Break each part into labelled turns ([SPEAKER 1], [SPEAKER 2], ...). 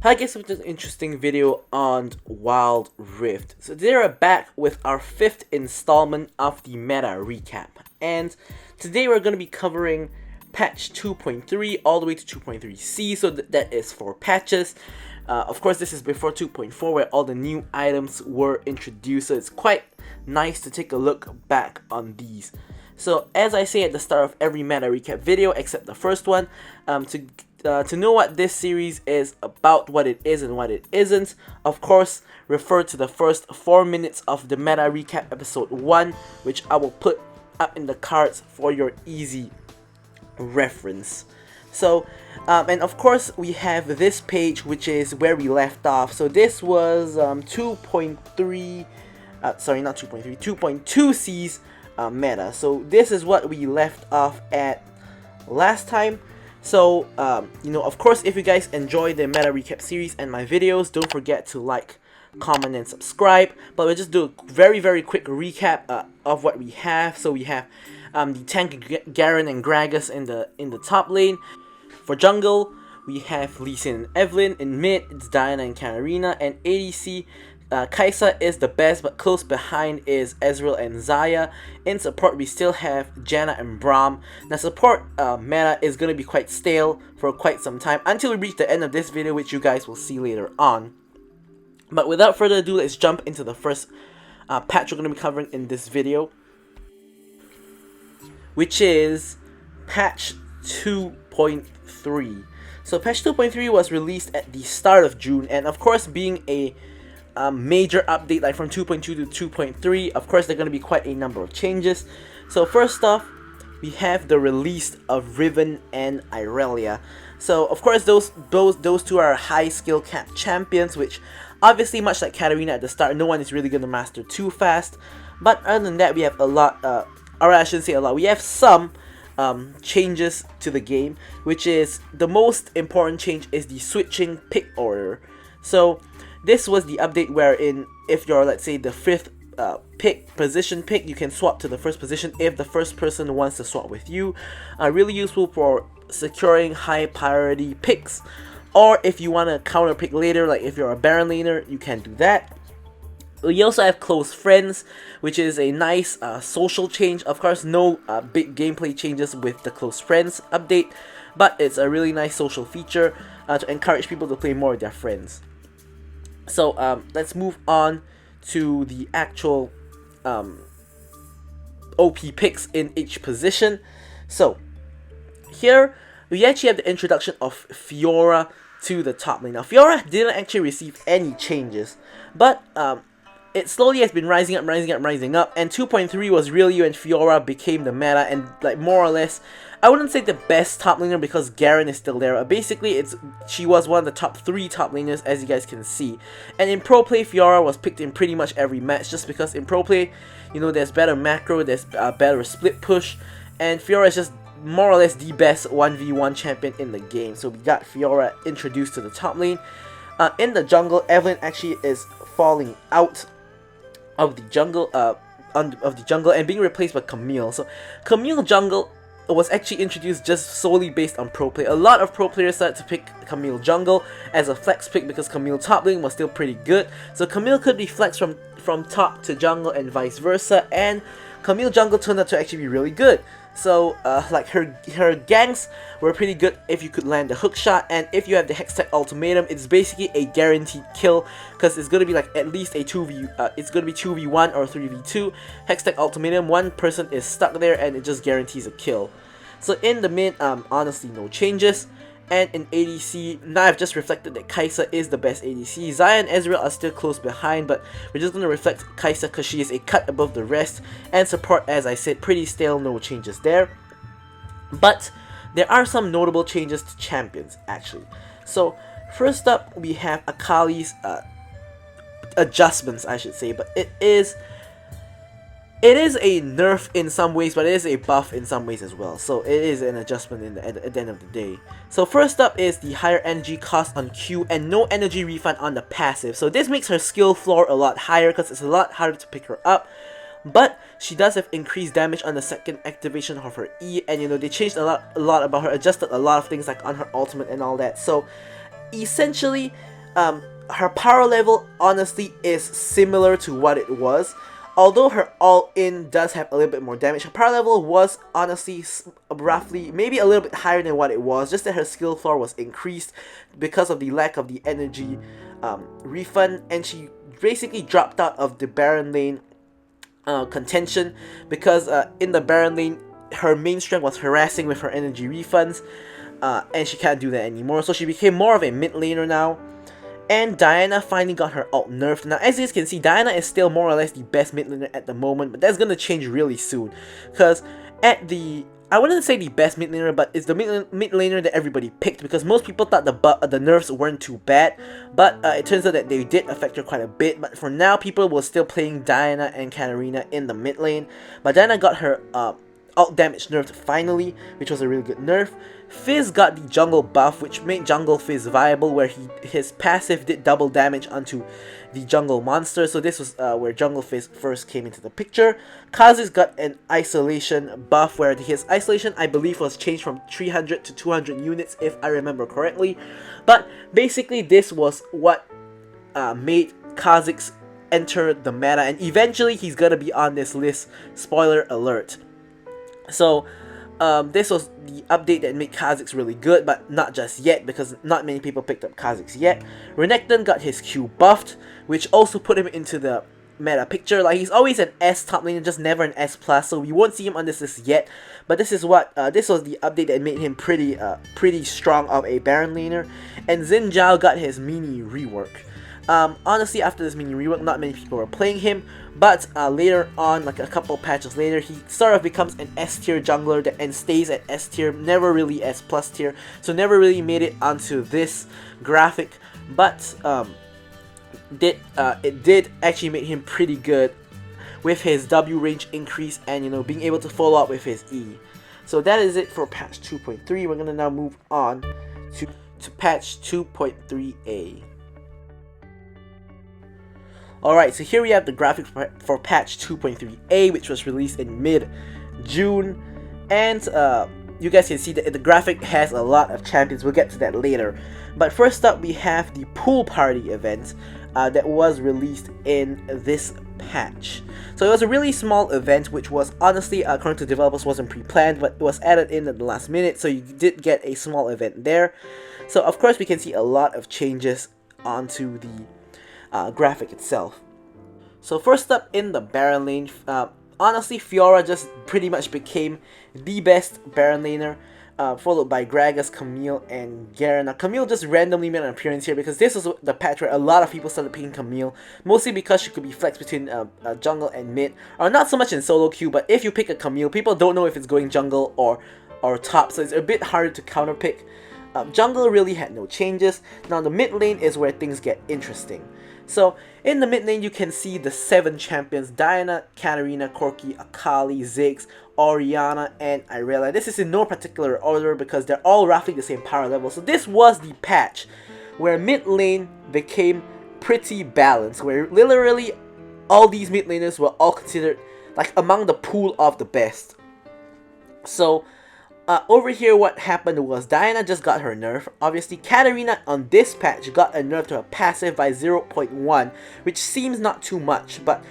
[SPEAKER 1] Hi guys, with an interesting video on Wild Rift. So today we're back with our 5th installment of the meta recap. And today we're going to be covering patch 2.3 all the way to 2.3c, so that is 4 patches. Of course, this is before 2.4 where all the new items were introduced, so it's quite nice to take a look back on these. So as I say at the start of every meta recap video, except the first one, to know what this series is about, what it is and what it isn't, of course, refer to the first 4 minutes of the meta recap episode 1, which I will put up in the cards for your easy reference. So, and of course, we have this page, which is where we left off. So this was 2.3, sorry, not 2.3, 2.2C's meta. So this is what we left off at last time. So, of course, if you guys enjoy the meta recap series and my videos, don't forget to like, comment, and subscribe. But we'll just do a very quick recap of what we have. So we have the tank Garen and Gragas in the top lane. For jungle, we have Lucian and Evelyn. In mid, it's Diana and Katarina. And ADC, Kaiser is the best, but close behind is Ezreal and Xayah. In support, we still have Janna and Braum. Now, support meta is going to be quite stale for quite some time until we reach the end of this video, which you guys will see later on. But without further ado, let's jump into the first patch we're going to be covering in this video, which is patch 2.3. So patch 2.3 was released at the start of June, and of course, being a major update like from 2.2 to 2.3, of course there are going to be quite a number of changes. So first off, we have the release of Riven and Irelia. So of course those two are high skill cap champions, which obviously, much like Katarina at the start, no one is really going to master too fast. But other than that, we have a lot, or I shouldn't say a lot, we have some changes to the game, which is the most important change is the switching pick order. So this was the update wherein if you're, let's say, the 5th position pick, you can swap to the 1st position if the 1st person wants to swap with you. Really useful for securing high priority picks, or if you want to counter pick later, like if you're a Baron laner, you can do that. We also have close friends, which is a nice social change. Of course, no big gameplay changes with the close friends update, but it's a really nice social feature to encourage people to play more with their friends. So let's move on to the actual OP picks in each position. So here we actually have the introduction of Fiora to the top lane. Now Fiora didn't actually receive any changes, but it slowly has been rising up, and 2.3 was really when Fiora became the meta, and like more or less, I wouldn't say the best top laner because Garen is still there. Basically, she was one of the top 3 top laners, as you guys can see. And in pro play, Fiora was picked in pretty much every match, just because in pro play, there's better macro, there's better split push, and Fiora is just more or less the best 1v1 champion in the game. So we got Fiora introduced to the top lane. In the jungle, Evelyn actually is falling out of the jungle, and being replaced by Camille. So Camille Jungle was actually introduced just solely based on pro play. A lot of pro players started to pick Camille Jungle as a flex pick because Camille top lane was still pretty good. So Camille could be flexed from top to jungle and vice versa, and Camille Jungle turned out to actually be really good. So like her ganks were pretty good if you could land the hook shot, and if you have the Hextech Ultimatum, it's basically a guaranteed kill because it's gonna be like at least a 2v it's gonna be 2v1 or 3v2. Hextech Ultimatum, one person is stuck there and it just guarantees a kill. So in the mid, honestly no changes. And in ADC, now I've just reflected that Kaiser is the best ADC. Xayah and Ezreal are still close behind, but we're just going to reflect Kaiser because she is a cut above the rest. And support, as I said, pretty stale, no changes there. But there are some notable changes to champions, actually. So first up, we have Akali's adjustments, I should say, but it is a nerf in some ways, but it is a buff in some ways as well. So it is an adjustment at the end of the day. So first up is the higher energy cost on Q and no energy refund on the passive. So this makes her skill floor a lot higher because it's a lot harder to pick her up. But she does have increased damage on the second activation of her E, and they changed a lot about her, adjusted a lot of things like on her ultimate and all that. So essentially, her power level honestly is similar to what it was. Although her all-in does have a little bit more damage, her power level was honestly roughly maybe a little bit higher than what it was, just that her skill floor was increased because of the lack of the energy refund, and she basically dropped out of the Baron lane contention because in the Baron lane her main strength was harassing with her energy refunds, and she can't do that anymore, so she became more of a mid laner now. And Diana finally got her ult nerfed. Now, as you can see, Diana is still more or less the best mid laner at the moment, but that's gonna change really soon. Because at the... I wouldn't say the best mid laner, but it's the mid laner that everybody picked, because most people thought the nerfs weren't too bad, but it turns out that they did affect her quite a bit. But for now, people were still playing Diana and Katarina in the mid lane. But Diana got her ult damage nerfed finally, which was a really good nerf. Fizz got the jungle buff, which made jungle Fizz viable, where his passive did double damage onto the jungle monster, so this was where jungle Fizz first came into the picture. Kaiser's got an isolation buff, where his isolation I believe was changed from 300 to 200 units if I remember correctly, but basically this was what made Kha'Zix enter the meta, and eventually he's gonna be on this list, spoiler alert. So this was the update that made Kha'Zix really good, but not just yet, because not many people picked up Kha'Zix yet. Renekton got his Q buffed, which also put him into the meta picture. Like, he's always an S top laner, just never an S plus, so we won't see him on this list yet. But this is what this was the update that made him pretty strong of a Baron laner. And Xin Zhao got his mini rework. Honestly, after this mini rework, not many people were playing him, but later on, like a couple patches later, he sort of becomes an S tier jungler and stays at S tier, never really S plus tier, so never really made it onto this graphic, but it did actually make him pretty good with his W range increase and, you know, being able to follow up with his E. So that is it for patch 2.3. We're gonna now move on to patch 2.3a. Alright, so here we have the graphic for patch 2.3a, which was released in mid-June, and you guys can see that the graphic has a lot of champions. We'll get to that later. But first up, we have the pool party event that was released in this patch. So it was a really small event, which was honestly, according to developers, wasn't pre-planned, but it was added in at the last minute, so you did get a small event there. So of course we can see a lot of changes onto the graphic itself. So first up in the Baron lane, honestly Fiora just pretty much became the best Baron laner, followed by Gragas, Camille, and Garen. Now Camille just randomly made an appearance here because this was the patch where a lot of people started picking Camille, mostly because she could be flexed between jungle and mid, or not so much in solo queue, but if you pick a Camille, people don't know if it's going jungle or top, so it's a bit harder to counter pick. Jungle really had no changes. Now the mid lane is where things get interesting. So in the mid lane you can see the 7 champions: Diana, Katarina, Corki, Akali, Ziggs, Orianna, and Irelia. This is in no particular order because they're all roughly the same power level. So this was the patch where mid lane became pretty balanced, where literally all these mid laners were all considered like among the pool of the best. So over here what happened was Diana just got her nerf. Obviously Katarina on this patch got a nerf to her passive by 0.1, which seems not too much, but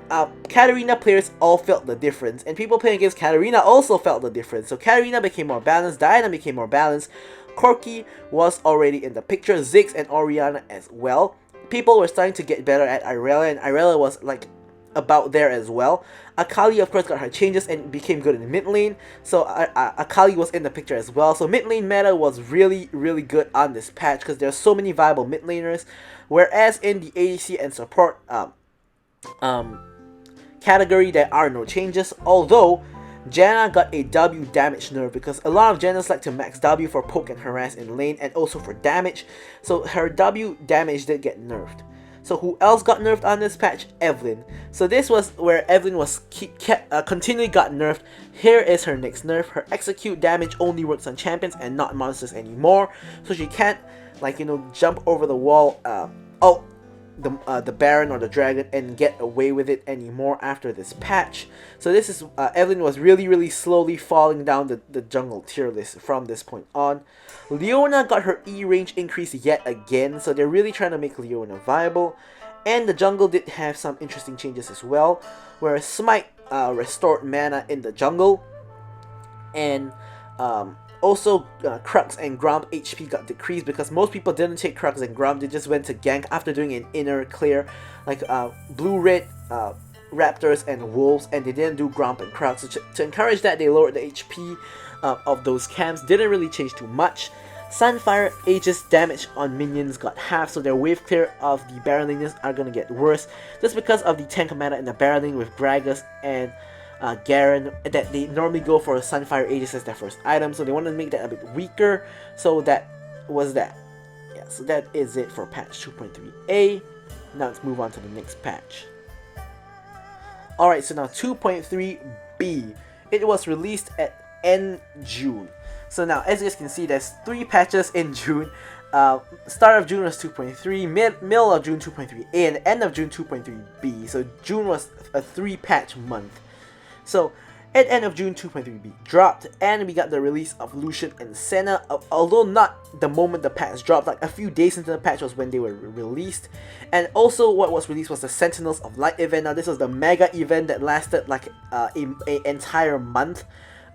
[SPEAKER 1] Katarina players all felt the difference, and people playing against Katarina also felt the difference. So Katarina became more balanced, Diana became more balanced, Corki was already in the picture, Ziggs and Orianna as well. People were starting to get better at Irelia, and Irelia was like about there as well. Akali of course got her changes and became good in the mid lane, so Akali was in the picture as well. So mid lane meta was really good on this patch because there are so many viable mid laners, whereas in the ADC and support category there are no changes, although Janna got a W damage nerf because a lot of Jannas like to max W for poke and harass in lane and also for damage, so her W damage did get nerfed. So who else got nerfed on this patch? Evelyn. So this was where Evelyn was continually got nerfed. Here is her next nerf. Her execute damage only works on champions and not monsters anymore. So she can't, like, you know, jump over the wall the Baron or the Dragon and get away with it anymore after this patch. So this is Evelyn was really slowly falling down the jungle tier list from this point on. Leona got her E range increase yet again, so they're really trying to make Leona viable. And the jungle did have some interesting changes as well, where Smite restored mana in the jungle, and also Crux and Braum HP got decreased because most people didn't take Crux and Braum, they just went to gank after doing an inner clear, like blue-red raptors and wolves, and they didn't do Braum and Crux. So to encourage that, they lowered the HP of those camps. Didn't really change too much. Sunfire Aegis damage on minions got half, so their wave clear of the Baron lanes are gonna get worse, just because of the tank meta in the Baron lane with Gragas and Garen, that they normally go for Sunfire Aegis as their first item, so they want to make that a bit weaker. So that was that. Yeah, so that is it for patch 2.3a. Now let's move on to the next patch. Alright, so now 2.3b. It was released at end June. So now, as you guys can see, there's 3 patches in June. Start of June was 2.3, middle of June 2.3a, and end of June 2.3b. So June was a 3-patch month. So at end of June 2.3b dropped, and we got the release of Lucian and Senna. Although not the moment the patch dropped, like a few days into the patch was when they were released. And also what was released was the Sentinels of Light event. Now this was the mega event that lasted like an entire month.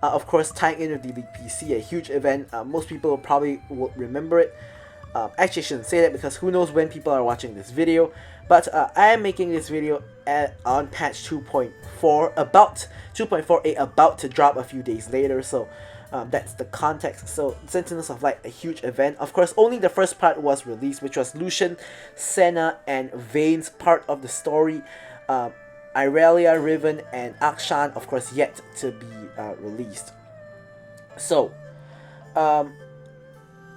[SPEAKER 1] Of course, tying in with the League PC, a huge event. Most people probably will remember it. Actually, I shouldn't say that because who knows when people are watching this video. But I am making this video on patch 2.4, about 2.4a, about to drop a few days later. So that's the context. So Sentinels of Light, a huge event. Of course, only the first part was released, which was Lucian, Senna, and Vayne's part of the story. Irelia, Riven, and Akshan, of course, yet to be released. So,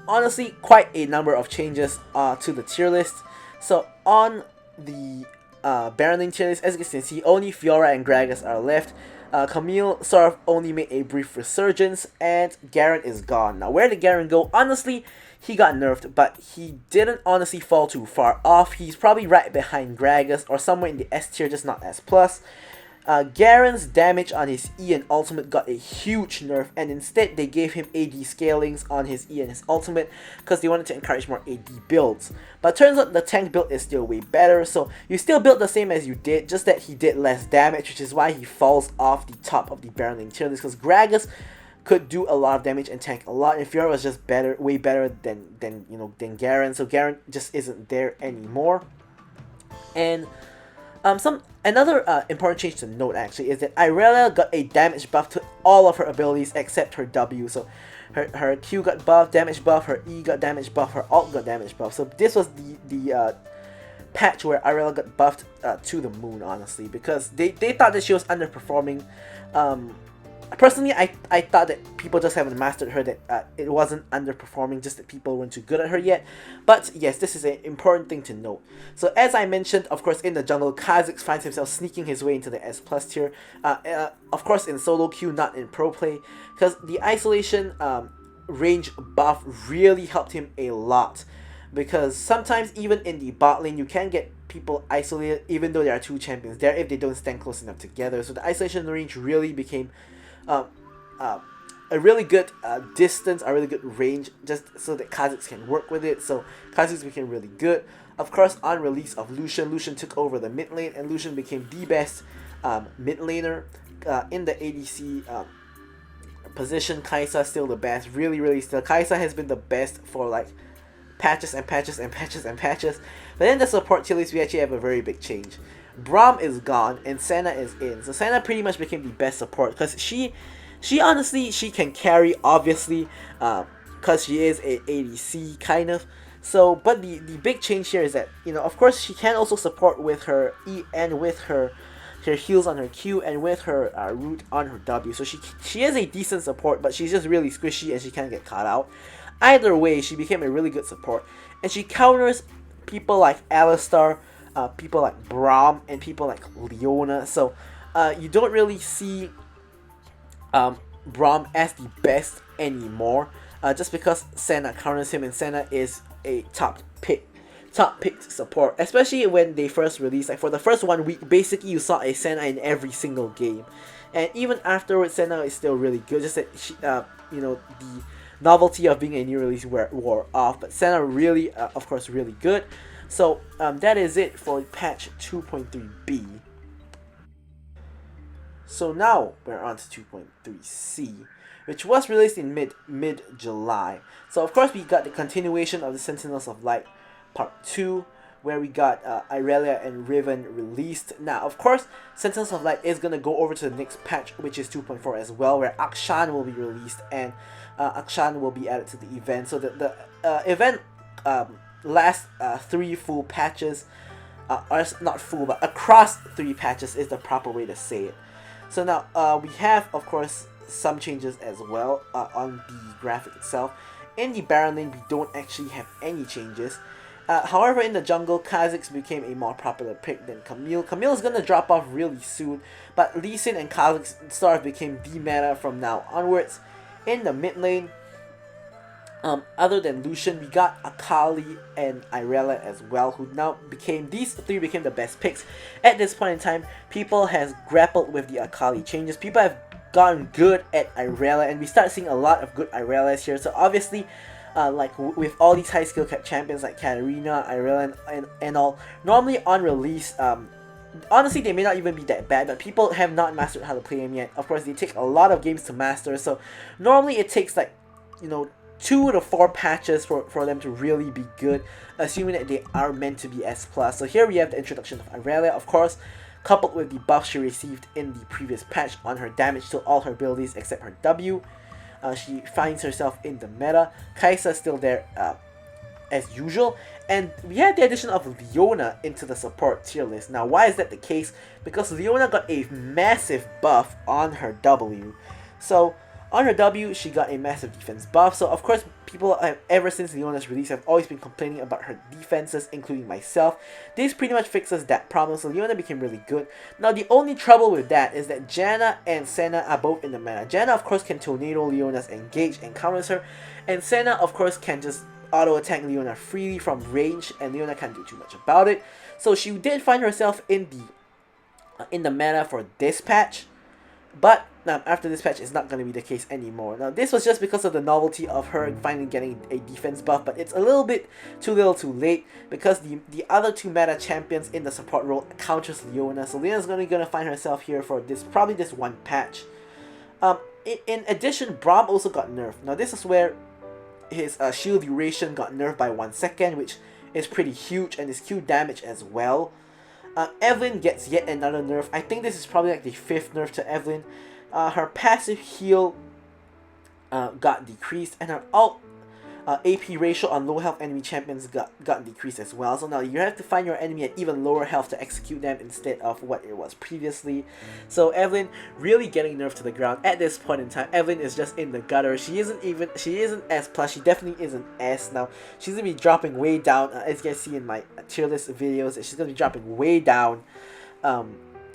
[SPEAKER 1] honestly, quite a number of changes to the tier list. So, on the Baron lane tier list, as you can see, only Fiora and Gragas are left. Camille sort of only made a brief resurgence, and Garen is gone. Now, where did Garen go? Honestly, he got nerfed, but he didn't honestly fall too far off. He's probably right behind Gragas or somewhere in the S tier, just not S+. Garen's damage on his E and ultimate got a huge nerf, and instead they gave him AD scalings on his E and his ultimate because they wanted to encourage more AD builds. But turns out the tank build is still way better, so you still build the same as you did, just that he did less damage, which is why he falls off the top of the Baron lane tier list, because Gragas could do a lot of damage and tank a lot, and Fiora was just better, way better than Garen, so Garen just isn't there anymore. And another important change to note actually is that Irelia got a damage buff to all of her abilities except her W. So her Q got buffed, damage buff, her E got damage buff, her alt got damage buff. So this was the patch where Irelia got buffed to the moon, honestly, because they thought that she was underperforming. Personally, I thought that people just haven't mastered her, that it wasn't underperforming, just that people weren't too good at her yet. But yes, this is an important thing to note. So as I mentioned, of course, in the jungle, Kaiser finds himself sneaking his way into the S+ tier. Of course, in solo queue, not in pro play, because the isolation range buff really helped him a lot. Because sometimes even in the bot lane, you can get people isolated even though there are 2 champions there if they don't stand close enough together. So the isolation range really became a really good distance, a really good range, just so that Kha'Zix can work with it. So Kha'Zix became really good. Of course, on release of Lucian took over the mid lane, and Lucian became the best mid laner in the ADC position. Kaiser still the best, really still. Kaiser has been the best for like patches and patches and patches and patches. But then the support tier list, we actually have a very big change. Braum is gone and Senna is in. So Senna pretty much became the best support because she honestly, she can carry, obviously, because she is a ADC kind of. So, but the big change here is that, you know, of course she can also support with her E and with her heals on her Q and with her root on her W. So she is a decent support, but she's just really squishy and she can't get caught out. Either way, she became a really good support, and she counters people like Alistar, people like Braum, and people like Leona. So you don't really see Braum as the best anymore, just because Senna counters him, and Senna is a top pick top picked support, especially when they first released. Like for the first 1 week, basically you saw a Senna in every single game, and even afterwards, Senna is still really good. Just that she, you know, the novelty of being a new release wore off, but Senna really, of course, really good. So that is it for patch 2.3b. So now we're on to 2.3c, which was released in mid July. So of course we got the continuation of the Sentinels of Light Part 2, where we got Irelia and Riven released. Now of course Sentinels of Light is gonna go over to the next patch, which is 2.4 as well, where Akshan will be released, and Akshan will be added to the event. So the event last 3 full patches, or not full, but across 3 patches is the proper way to say it. So now we have, of course, some changes as well on the graphic itself. In the Baron lane, we don't actually have any changes. However, in the jungle, Kha'Zix became a more popular pick than Camille. Camille is going to drop off really soon, but Lucian and Kha'Zix sort of became the meta from now onwards. In the mid lane, other than Lucian, we got Akali and Irelia as well, who now these 3 became the best picks. At this point in time, people has grappled with the Akali changes. People have gotten good at Irelia, and we start seeing a lot of good Irelias here. So obviously, like with all these high skill cap champions like Katarina, Irelia, and all, normally on release, honestly they may not even be that bad, but people have not mastered how to play them yet. Of course, they take a lot of games to master, so normally it takes like, you know, 2 to 4 patches for them to really be good, assuming that they are meant to be S+. So here we have the introduction of Irelia, of course, coupled with the buff she received in the previous patch on her damage to all her abilities except her W. She finds herself in the meta. Kaiser still there as usual, and we had the addition of Leona into the support tier list. Now why is that the case? Because Leona got a massive buff on her W. So on her W, she got a massive defense buff. So of course, people have, ever since Leona's release, have always been complaining about her defenses, including myself. This pretty much fixes that problem, so Leona became really good. Now the only trouble with that is that Janna and Senna are both in the meta. Janna of course can tornado Leona's engage and counters her, and Senna of course can just auto attack Leona freely from range, and Leona can't do too much about it. So she did find herself in the meta for this patch. But after this patch, it's not going to be the case anymore. Now, this was just because of the novelty of her finally getting a defense buff, but it's a little bit too little too late, because the other 2 meta champions in the support role counters Leona. So Leona's going to find herself here for probably this 1 patch. In addition, Braum also got nerfed. Now, this is where his shield duration got nerfed by 1 second, which is pretty huge, and his Q damage as well. Evelyn gets yet another nerf. I think this is probably like the 5th nerf to Evelyn. Her passive heal got decreased, and her ult AP ratio on low health enemy champions got decreased as well. So now you have to find your enemy at even lower health to execute them instead of what it was previously. So Evelyn really getting nerfed to the ground at this point in time. Evelyn is just in the gutter. She isn't S+. She definitely isn't S now. She's gonna be dropping way down. As you guys see in my tier list videos, she's gonna be dropping way down.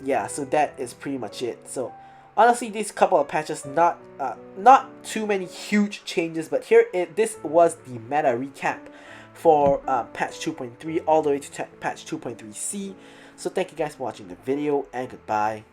[SPEAKER 1] Yeah, so that is pretty much it. So honestly, these couple of patches, not too many huge changes, but this was the meta recap for patch 2.3 all the way to patch 2.3c. So thank you guys for watching the video, and goodbye.